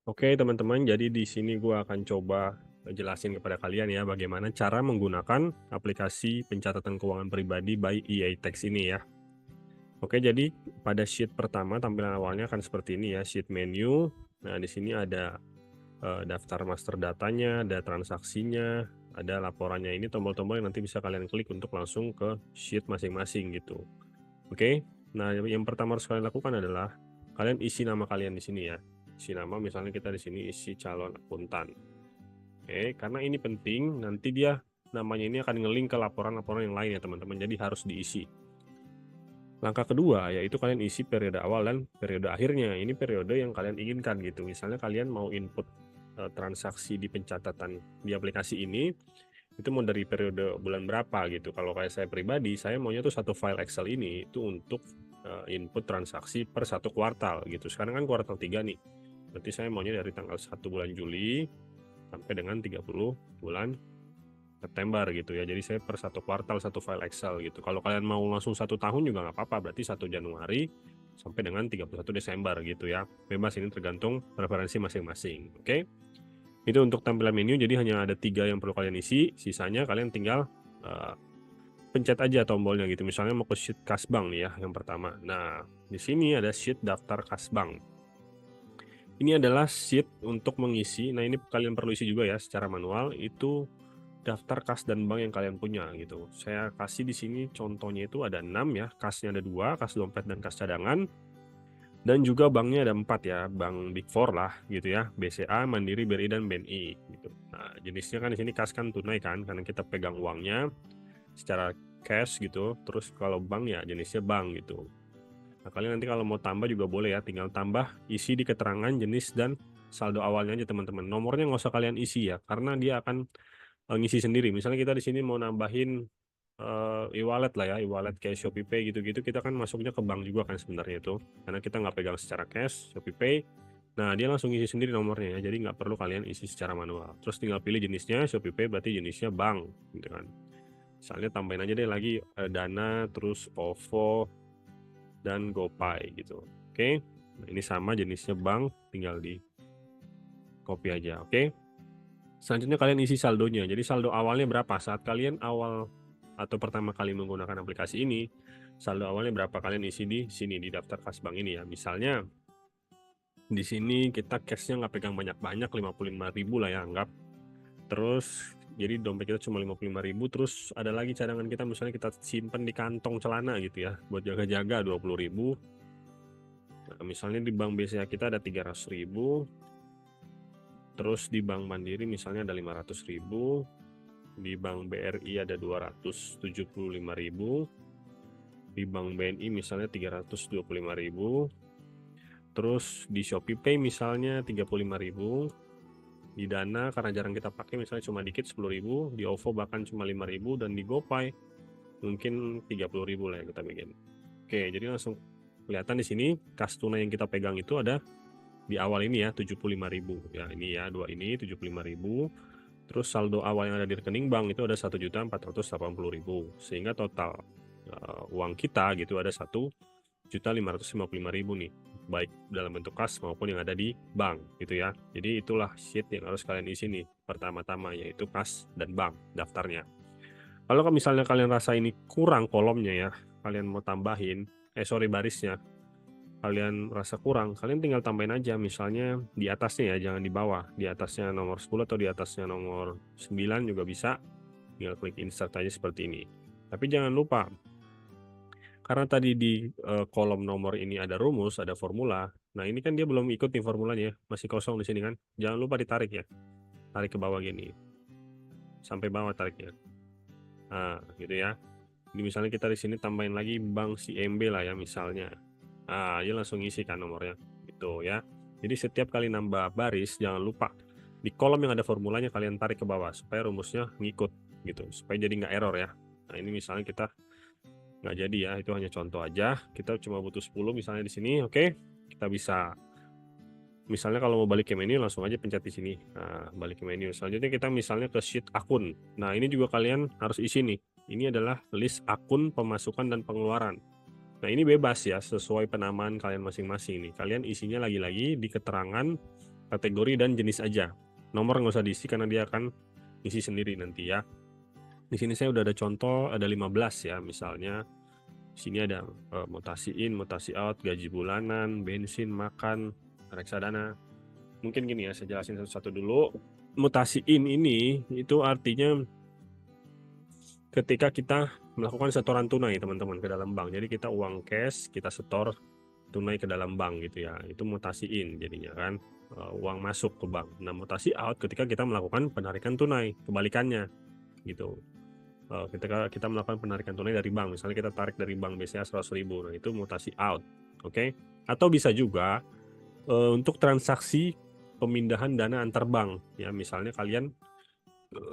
Oke teman-teman, jadi di sini gua akan coba jelasin kepada kalian ya bagaimana cara menggunakan aplikasi pencatatan keuangan pribadi by EA Tax ini ya. Oke, jadi pada sheet pertama tampilan awalnya akan seperti ini ya, sheet menu. Nah, di sini ada daftar master datanya, ada transaksinya, ada laporannya. Ini tombol-tombol yang nanti bisa kalian klik untuk langsung ke sheet masing-masing gitu. Oke. Nah, yang pertama harus kalian lakukan adalah kalian isi nama kalian di sini ya. Isi nama, misalnya kita di sini isi calon akuntan. Oke, karena ini penting, nanti dia namanya ini akan nge-link ke laporan-laporan yang lain ya teman-teman. Jadi harus diisi. Langkah kedua yaitu kalian isi periode awal dan periode akhirnya. Ini periode yang kalian inginkan gitu. Misalnya kalian mau input transaksi di pencatatan di aplikasi ini itu mau dari periode bulan berapa gitu. Kalau kayak saya pribadi, saya maunya tuh satu file Excel ini itu untuk input transaksi per satu kuartal gitu. Sekarang kan kuartal 3 nih. Berarti saya maunya dari tanggal 1 bulan Juli sampai dengan 30 bulan September gitu ya. Jadi saya per satu kuartal satu file Excel gitu. Kalau kalian mau langsung 1 tahun juga nggak apa-apa. Berarti 1 Januari sampai dengan 31 Desember gitu ya. Bebas, ini tergantung preferensi masing-masing. Oke. Itu untuk tampilan menu, jadi hanya ada 3 yang perlu kalian isi, sisanya kalian tinggal pencet aja tombolnya gitu. Misalnya mau ke sheet kas bank nih ya yang pertama. Nah, di sini ada sheet daftar kas bank. Ini adalah sheet untuk mengisi, nah ini kalian perlu isi juga ya secara manual, itu daftar kas dan bank yang kalian punya gitu. Saya kasih di sini contohnya itu ada 6 ya, kasnya ada 2, kas dompet dan kas cadangan. Dan juga banknya ada 4 ya, bank Big Four lah gitu ya, BCA, Mandiri, BRI, dan BNI gitu. Nah, jenisnya kan di sini kas kan tunai kan, karena kita pegang uangnya secara cash gitu. Terus kalau bank ya jenisnya bank gitu. Nah, kalian nanti kalau mau tambah juga boleh ya, tinggal tambah isi di keterangan jenis dan saldo awalnya aja teman-teman. Nomornya nggak usah kalian isi ya, karena dia akan ngisi sendiri. Misalnya kita di sini mau nambahin e-wallet lah ya, e-wallet kayak ShopeePay gitu-gitu, kita kan masuknya ke bank juga kan sebenarnya itu, karena kita nggak pegang secara cash, ShopeePay. Nah, dia langsung isi sendiri nomornya ya, jadi nggak perlu kalian isi secara manual. Terus tinggal pilih jenisnya, ShopeePay berarti jenisnya bank, gitu kan. Misalnya tambahin aja deh lagi Dana, terus OVO, dan GoPay gitu. Oke, nah, ini sama jenisnya bank, tinggal di copy aja, oke. Selanjutnya kalian isi saldonya. Jadi saldo awalnya berapa? Saat kalian awal atau pertama kali menggunakan aplikasi ini, saldo awalnya berapa kalian isi di sini di daftar kas bank ini ya. Misalnya di sini kita cashnya nggak pegang banyak-banyak, 55.000 lah ya anggap. Terus jadi dompet kita cuma 55.000, terus ada lagi cadangan kita misalnya kita simpen di kantong celana gitu ya buat jaga-jaga 20.000. Nah, misalnya di bank BCA kita ada 300.000, terus di bank Mandiri misalnya ada 500.000, di bank BRI ada 275.000, di bank BNI misalnya 325.000, terus di ShopeePay misalnya 35.000, di Dana karena jarang kita pakai misalnya cuma dikit 10.000, di OVO bahkan cuma 5.000, dan di GoPay mungkin 30.000 lah yang kita bikin. Oke, jadi langsung kelihatan di sini kas tunai yang kita pegang itu ada di awal ini ya 75.000 ya, ini ya dua ini 75.000. Terus saldo awal yang ada di rekening bank itu ada 1.480.000, sehingga total uang kita gitu ada 1.555.000 nih, baik dalam bentuk kas maupun yang ada di bank gitu ya. Jadi itulah sheet yang harus kalian isi nih pertama-tama, yaitu kas dan bank daftarnya. Kalau misalnya kalian rasa ini kurang kolomnya ya, kalian mau tambahin barisnya, kalian rasa kurang, kalian tinggal tambahin aja misalnya di atasnya ya, jangan di bawah. Di atasnya nomor 10 atau di atasnya nomor 9 juga bisa, tinggal klik insert aja seperti ini. Tapi jangan lupa, karena tadi di kolom nomor ini ada rumus, ada formula. Nah, ini kan dia belum ikut nih formulanya ya, masih kosong di sini kan. Jangan lupa ditarik ya, tarik ke bawah gini, sampai bawah tariknya. Nah, gitu ya. Jadi misalnya kita di sini tambahin lagi bank CMB lah ya misalnya. Nah, dia langsung isi kan nomornya gitu ya. Jadi setiap kali nambah baris jangan lupa di kolom yang ada formulanya kalian tarik ke bawah supaya rumusnya ngikut gitu, supaya jadi nggak error ya. Nah, ini misalnya kita nggak jadi ya, itu hanya contoh aja. Kita cuma butuh 10 misalnya di sini, oke. Kita bisa misalnya kalau mau balik ke menu langsung aja pencet di sini. Nah, balik ke menu. Selanjutnya kita misalnya ke sheet akun. Nah, ini juga kalian harus isi nih. Ini adalah list akun pemasukan dan pengeluaran. Nah, ini bebas ya, sesuai penamaan kalian masing-masing nih. Kalian isinya lagi-lagi di keterangan kategori dan jenis aja. Nomor nggak usah diisi karena dia akan isi sendiri nanti ya. Di sini saya udah ada contoh, ada 15 ya, misalnya di sini ada mutasi in, mutasi out, gaji bulanan, bensin, makan, reksadana. Mungkin gini ya, saya jelasin satu-satu dulu. Mutasi in ini itu artinya ketika kita melakukan setoran tunai teman-teman ke dalam bank. Jadi kita uang cash, kita setor tunai ke dalam bank gitu ya. Itu mutasi in jadinya kan, uang masuk ke bank. Nah, mutasi out ketika kita melakukan penarikan tunai, kebalikannya gitu. Ketika kita melakukan penarikan tunai dari bank, misalnya kita tarik dari bank BCA 100.000, nah itu mutasi out, oke? Atau bisa juga untuk transaksi pemindahan dana antar bank, ya misalnya kalian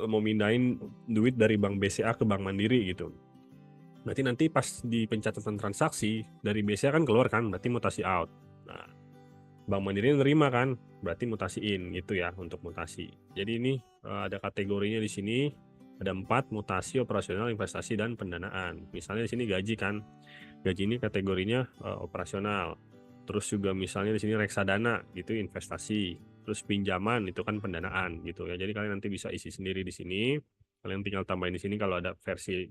mau mindahin duit dari bank BCA ke bank Mandiri gitu. Berarti nanti pas di pencatatan transaksi dari BCA kan keluar kan, berarti mutasi out. Nah, bank Mandiri nerima kan, berarti mutasi in gitu ya untuk mutasi. Jadi ini ada kategorinya di sini. Ada 4, mutasi, operasional, investasi, dan pendanaan. Misalnya di sini gaji kan, gaji ini kategorinya operasional. Terus juga misalnya di sini reksadana gitu investasi. Terus pinjaman itu kan pendanaan gitu ya. Jadi kalian nanti bisa isi sendiri di sini. Kalian tinggal tambahin di sini kalau ada versi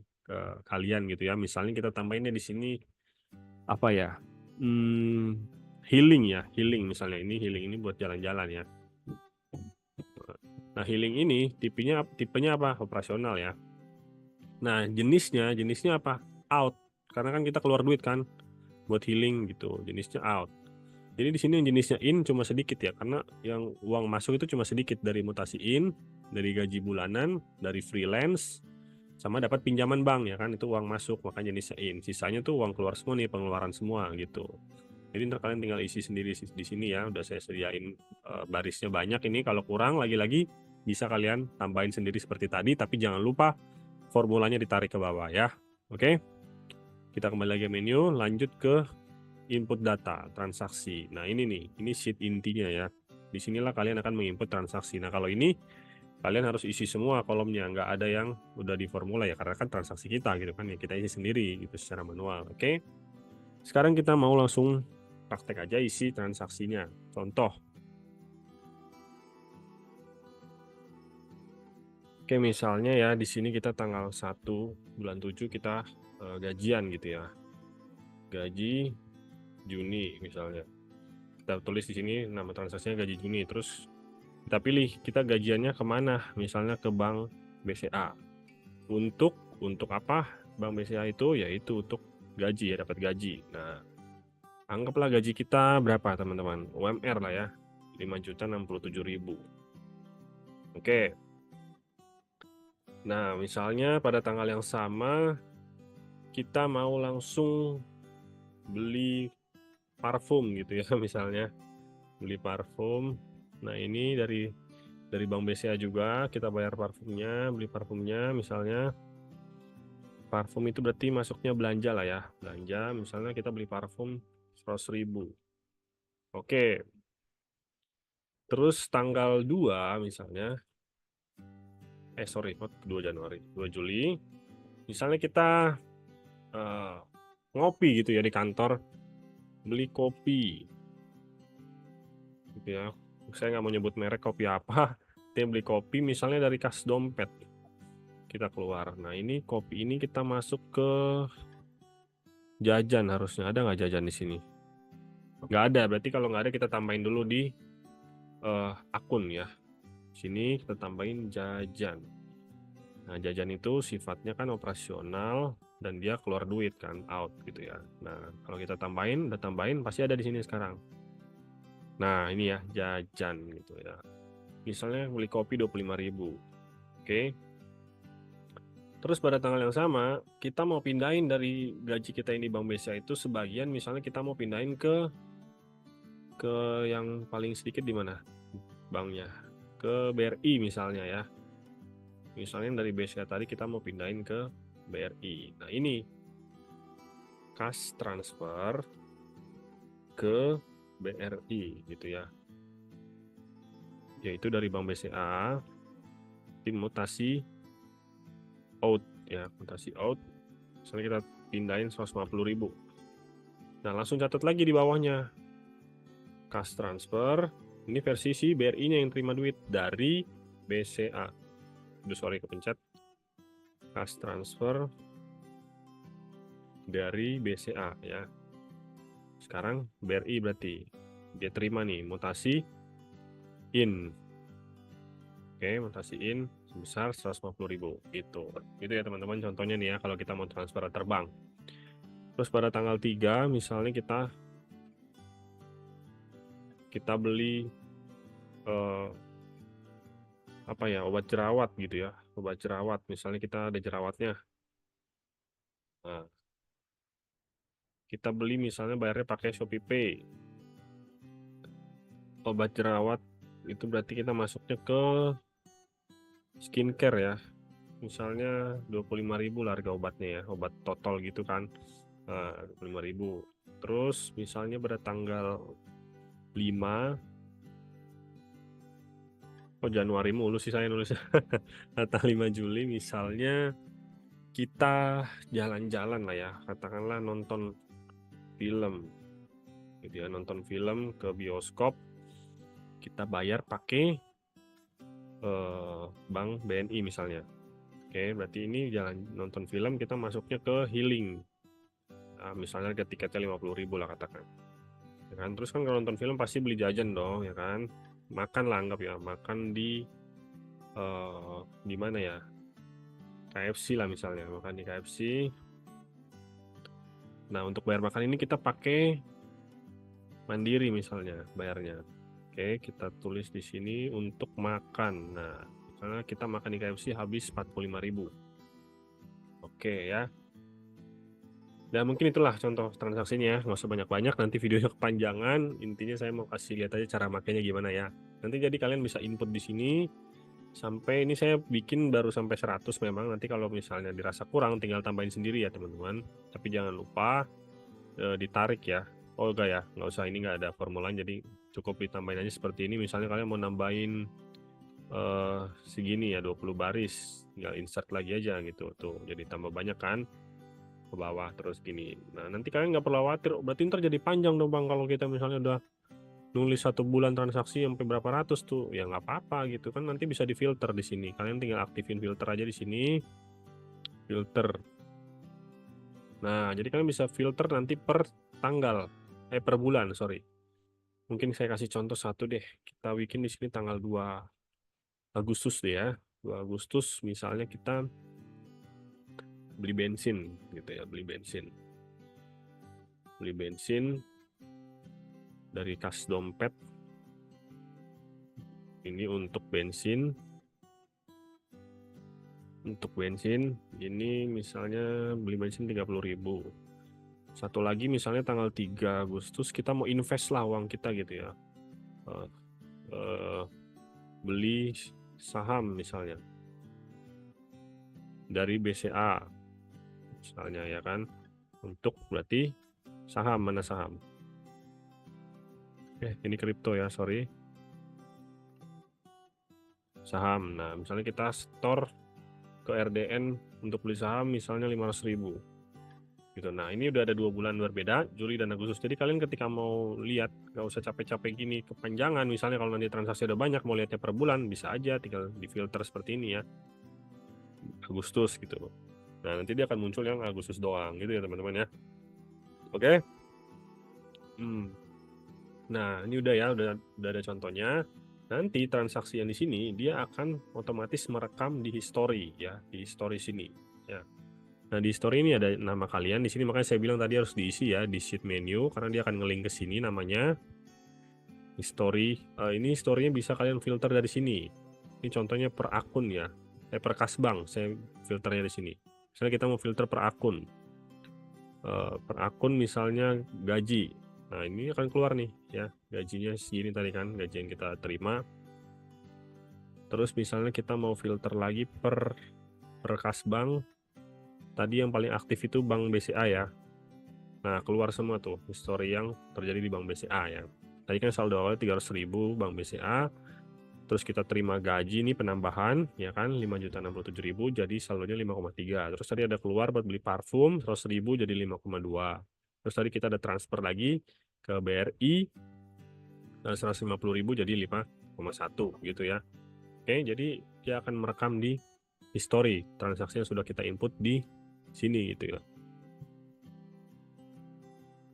kalian gitu ya. Misalnya kita tambahinnya di sini apa ya? Healing ya, healing misalnya healing ini buat jalan-jalan ya. Nah, healing ini tipenya apa? Operasional ya. Nah, jenisnya apa? Out. Karena kan kita keluar duit kan buat healing gitu. Jenisnya out. Jadi di sini yang jenisnya in cuma sedikit ya, karena yang uang masuk itu cuma sedikit dari mutasi in, dari gaji bulanan, dari freelance, sama dapat pinjaman bank ya kan, itu uang masuk, makanya jenisnya in. Sisanya tuh uang keluar semua nih, pengeluaran semua gitu. Jadi ntar kalian tinggal isi sendiri di sini ya, udah saya sediain barisnya banyak ini. Kalau kurang lagi-lagi bisa kalian tambahin sendiri seperti tadi, tapi jangan lupa formulanya ditarik ke bawah ya. Oke, kita kembali lagi ke menu, lanjut ke input data transaksi. Nah ini nih, ini sheet intinya ya. Disinilah kalian akan menginput transaksi. Nah kalau ini kalian harus isi semua kolomnya, nggak ada yang udah di formula ya, karena kan transaksi kita gitu kan ya, kita isi sendiri gitu secara manual. Oke, sekarang kita mau langsung praktek aja isi transaksinya. Contoh. Oke, misalnya ya di sini kita tanggal 1 bulan 7 kita gajian gitu ya. Gaji Juni misalnya. Kita tulis di sini nama transaksinya gaji Juni, terus kita pilih kita gajiannya kemana, misalnya ke bank BCA. Untuk apa bank BCA itu? Yaitu untuk gaji ya, dapat gaji. Nah, anggaplah gaji kita berapa teman-teman? UMR lah ya, 5.067.000. Oke. Nah, misalnya pada tanggal yang sama kita mau langsung beli parfum gitu ya, misalnya beli parfum. Nah, ini dari bank BCA juga kita bayar parfumnya, beli parfumnya misalnya. Parfum itu berarti masuknya belanja lah ya, belanja misalnya kita beli parfum 100.000. Oke, terus tanggal 2 misalnya, sorry, 2 Januari, 2 Juli, misalnya kita ngopi gitu ya di kantor, beli kopi gitu ya. Saya nggak mau nyebut merek kopi apa, kita beli kopi misalnya dari kas dompet, kita keluar. Nah ini kopi ini kita masuk ke jajan, harusnya ada nggak jajan di sini? Nggak ada, berarti kalau nggak ada kita tambahin dulu di akun ya. Sini kita tambahin jajan. Nah, jajan itu sifatnya kan operasional dan dia keluar duit kan, out gitu ya. Nah, kalau kita udah tambahin pasti ada di sini sekarang. Nah, ini ya jajan gitu ya. Misalnya beli kopi 25.000. Oke. Terus pada tanggal yang sama, kita mau pindahin dari gaji kita ini Bank BCA itu sebagian, misalnya kita mau pindahin ke yang paling sedikit di mana banknya? Ke BRI misalnya ya. Misalnya dari BCA tadi kita mau pindahin ke BRI. Nah ini cash transfer ke BRI gitu ya. Yaitu dari Bank BCA, tim mutasi out ya, mutasi out. Misalnya kita pindahin 150.000. Nah langsung catat lagi di bawahnya. Cash transfer Ini versi si BRI-nya yang terima duit dari BCA. Aduh, sorry kepencet. Cash transfer dari BCA ya. Sekarang BRI berarti dia terima nih mutasi in. Oke, mutasi in sebesar 150.000 gitu. Gitu ya teman-teman contohnya nih ya kalau kita mau transfer antar bank. Terus pada tanggal 3 misalnya kita beli apa ya, obat jerawat gitu ya. Obat jerawat misalnya kita ada jerawatnya. Nah, kita beli misalnya bayarnya pakai Shopee Pay. Obat jerawat itu berarti kita masuknya ke skincare ya. Misalnya 25.000 lah harga obatnya ya, obat total gitu kan. Nah, 25.000. Terus misalnya pada tanggal 5, oh Januari mulu sih saya nulis. Tanggal 5 Juli misalnya kita jalan-jalan lah ya, katakanlah nonton film gitu ya, nonton film ke bioskop, kita bayar pakai bank BNI misalnya. Oke, berarti ini jalan nonton film kita masuknya ke healing. Nah, misalnya harga tiketnya 50.000 lah katakan. Ya kan? Terus kan kalau nonton film pasti beli jajan dong, ya kan? Makan lah anggap ya, makan di mana ya? KFC lah misalnya, makan di KFC. Nah, untuk bayar makan ini kita pakai Mandiri misalnya bayarnya. Oke, kita tulis di sini untuk makan. Nah, misalnya kita makan di KFC habis 45.000. Oke ya. Dan mungkin itulah contoh transaksinya ya, nggak usah banyak-banyak, nanti videonya kepanjangan. Intinya saya mau kasih lihat aja cara makainya gimana ya. Nanti jadi kalian bisa input di sini, sampai ini saya bikin baru sampai 100 memang, nanti kalau misalnya dirasa kurang tinggal tambahin sendiri ya teman-teman. Tapi jangan lupa ditarik ya. Oh enggak ya, nggak usah, ini nggak ada formulanya, jadi cukup ditambahin aja seperti ini. Misalnya kalian mau nambahin segini ya, 20 baris, tinggal insert lagi aja gitu. Tuh, jadi tambah banyak kan ke bawah terus gini. Nah, nanti kalian nggak perlu khawatir, "Oh, berarti ntar jadi panjang dong Bang kalau kita misalnya udah nulis 1 bulan transaksi sampai berapa ratus tuh." Ya nggak apa-apa gitu kan, nanti bisa difilter di sini. Kalian tinggal aktifin filter aja di sini, filter. Nah, jadi kalian bisa filter nanti per tanggal, per bulan, sorry. Mungkin saya kasih contoh satu deh. Kita bikin di sini tanggal 2 Agustus deh ya. 2 Agustus misalnya kita beli bensin gitu ya, beli bensin dari kas dompet. Ini untuk bensin ini misalnya beli bensin 30.000. Satu lagi misalnya tanggal 3 Agustus kita mau invest lah uang kita gitu ya, eh, eh, beli saham misalnya dari BCA misalnya ya kan, untuk berarti saham, mana saham, ini kripto ya, sorry, saham. Nah, misalnya kita store ke RDN untuk beli saham misalnya 500.000 gitu. Nah, ini udah ada 2 bulan berbeda, Juli dan Agustus. Jadi kalian ketika mau lihat nggak usah capek-capek gini kepanjangan. Misalnya kalau nanti transaksi udah banyak mau lihatnya per bulan, bisa aja tinggal difilter seperti ini ya, Agustus gitu. Nah, nanti dia akan muncul yang Agustus doang gitu ya teman-teman ya. Oke. Nah, ini udah ya, udah ada contohnya. Nanti transaksi yang di sini dia akan otomatis merekam di history ya, di history sini ya. Nah, di history ini ada nama kalian di sini, makanya saya bilang tadi harus diisi ya di sheet menu karena dia akan ngelink ke sini namanya history. Ini historinya bisa kalian filter dari sini. Ini contohnya per akun ya. Per kas bank saya filternya di sini. Misalnya kita mau filter per akun. Per akun misalnya gaji. Nah, ini akan keluar nih ya, gajinya segini tadi kan, gaji yang kita terima. Terus misalnya kita mau filter lagi per kas bank. Tadi yang paling aktif itu Bank BCA ya. Nah, keluar semua tuh history yang terjadi di Bank BCA ya. Tadi kan saldo awal 300.000 Bank BCA. Terus kita terima gaji nih penambahan ya kan, 5.067.000 jadi saldonya 5,3. Terus tadi ada keluar buat beli parfum 100.000 jadi 5,2. Terus tadi kita ada transfer lagi ke BRI 150.000 jadi 5,1 gitu ya. Oke, jadi dia akan merekam di history transaksi yang sudah kita input di sini gitu ya.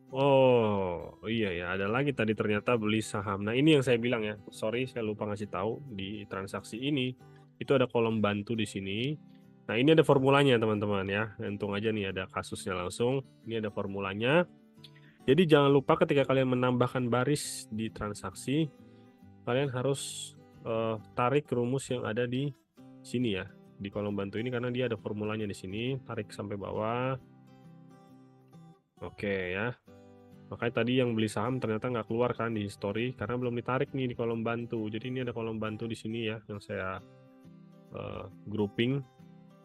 Oh, iya ya, ada lagi tadi ternyata beli saham. Nah, ini yang saya bilang ya, sorry saya lupa ngasih tahu di transaksi ini, itu ada kolom bantu di sini. Nah, ini ada formulanya teman-teman ya. Untung aja nih ada kasusnya langsung. Ini ada formulanya. Jadi jangan lupa ketika kalian menambahkan baris di transaksi, kalian harus tarik rumus yang ada di sini ya, di kolom bantu ini karena dia ada formulanya di sini. Tarik sampai bawah. Oke ya. Makanya tadi yang beli saham ternyata nggak keluar kan di history karena belum ditarik nih di kolom bantu. Jadi ini ada kolom bantu di sini ya yang saya grouping.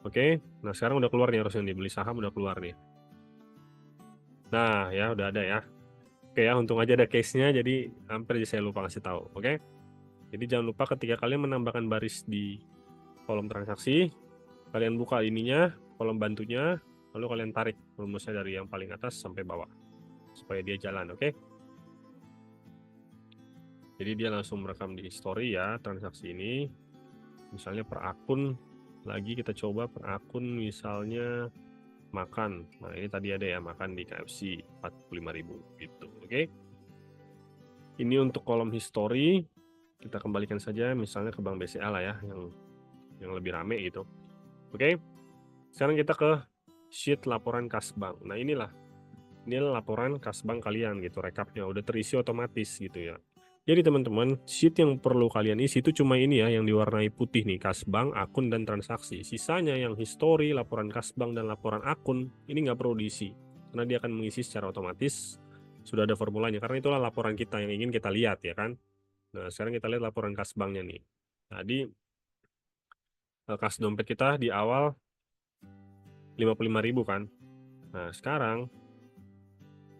Oke, nah sekarang udah keluar nih harusnya nih, beli saham udah keluar nih. Nah ya udah ada ya. Oke ya, untung aja ada case-nya jadi hampir aja saya lupa ngasih tahu. Oke, jadi jangan lupa ketika kalian menambahkan baris di kolom transaksi, kalian buka ininya, kolom bantunya, lalu kalian tarik rumusnya dari yang paling atas sampai bawah supaya dia jalan. Oke. Jadi dia langsung merekam di history ya transaksi ini. Misalnya per akun, lagi kita coba per akun misalnya makan. Nah ini tadi ada ya, makan di KFC 45.000 gitu. Oke. Ini untuk kolom history, kita kembalikan saja misalnya ke Bank BCA lah ya, yang lebih rame gitu. Oke. Sekarang kita ke sheet laporan kas bank. Nah ini laporan kas bank kalian gitu, rekapnya udah terisi otomatis gitu ya. Jadi teman-teman, sheet yang perlu kalian isi itu cuma ini ya, yang diwarnai putih nih, kas bank, akun, dan transaksi. Sisanya yang history, laporan kas bank, dan laporan akun, ini nggak perlu diisi. Karena dia akan mengisi secara otomatis, sudah ada formulanya. Karena itulah laporan kita yang ingin kita lihat ya kan. Nah sekarang kita lihat laporan kas banknya nih. Tadi kas dompet kita di awal 55.000 kan. Nah sekarang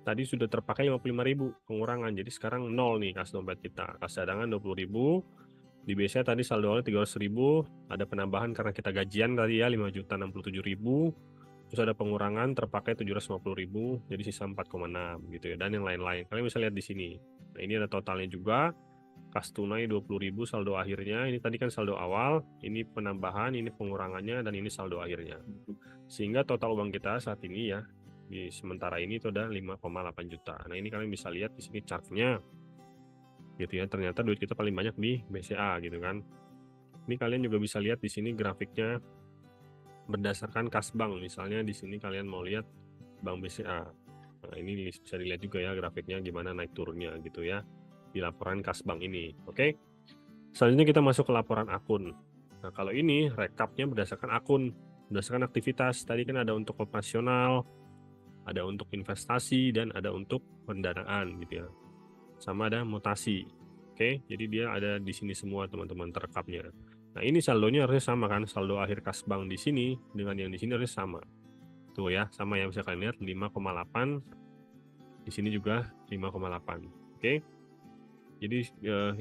tadi sudah terpakai 55.000 pengurangan, jadi sekarang 0 nih kas dompet kita. Kas cadangan 20.000, di BCA tadi saldo awalnya 300.000, ada penambahan karena kita gajian tadi ya 5.067.000, terus ada pengurangan terpakai 750.000, jadi sisa 4,6 gitu ya, dan yang lain-lain. Kalian bisa lihat di sini. Nah ini ada totalnya juga, kas tunai 20.000 saldo akhirnya, ini tadi kan saldo awal, ini penambahan, ini pengurangannya, dan ini saldo akhirnya. Sehingga total uang kita saat ini ya, di sementara ini itu ada 5,8 juta. Nah ini kalian bisa lihat di sini chartnya gitu ya, ternyata duit kita paling banyak di BCA gitu kan. Ini kalian juga bisa lihat di sini grafiknya berdasarkan kas bank. Misalnya di sini kalian mau lihat Bank BCA. Nah ini bisa dilihat juga ya grafiknya gimana naik turunnya gitu ya di laporan kas bank ini. Oke, selanjutnya kita masuk ke laporan akun. Nah kalau ini rekapnya berdasarkan akun, berdasarkan aktivitas. Tadi kan ada untuk operasional, ada untuk investasi, dan ada untuk pendanaan gitu ya, sama ada mutasi. Oke, jadi dia ada di sini semua teman-teman terekapnya. Nah ini saldonya harusnya sama kan, saldo akhir kas bank di sini dengan yang di sini harusnya sama tuh ya, sama ya, bisa kalian lihat 5,8, di sini juga 5,8. Oke, jadi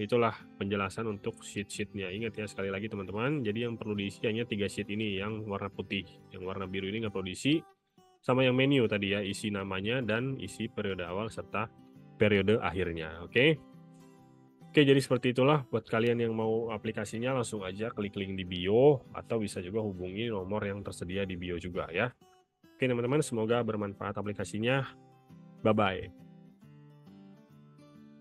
itulah penjelasan untuk sheet-sheetnya. Ingat ya sekali lagi teman-teman, jadi yang perlu diisi hanya 3 sheet ini, yang warna putih, yang warna biru ini nggak perlu diisi, sama yang menu tadi ya, isi namanya dan isi periode awal serta periode akhirnya. Oke. Oke, jadi seperti itulah buat kalian yang mau aplikasinya langsung aja klik link di bio atau bisa juga hubungi nomor yang tersedia di bio juga ya. Oke teman-teman, semoga bermanfaat aplikasinya. Bye-bye.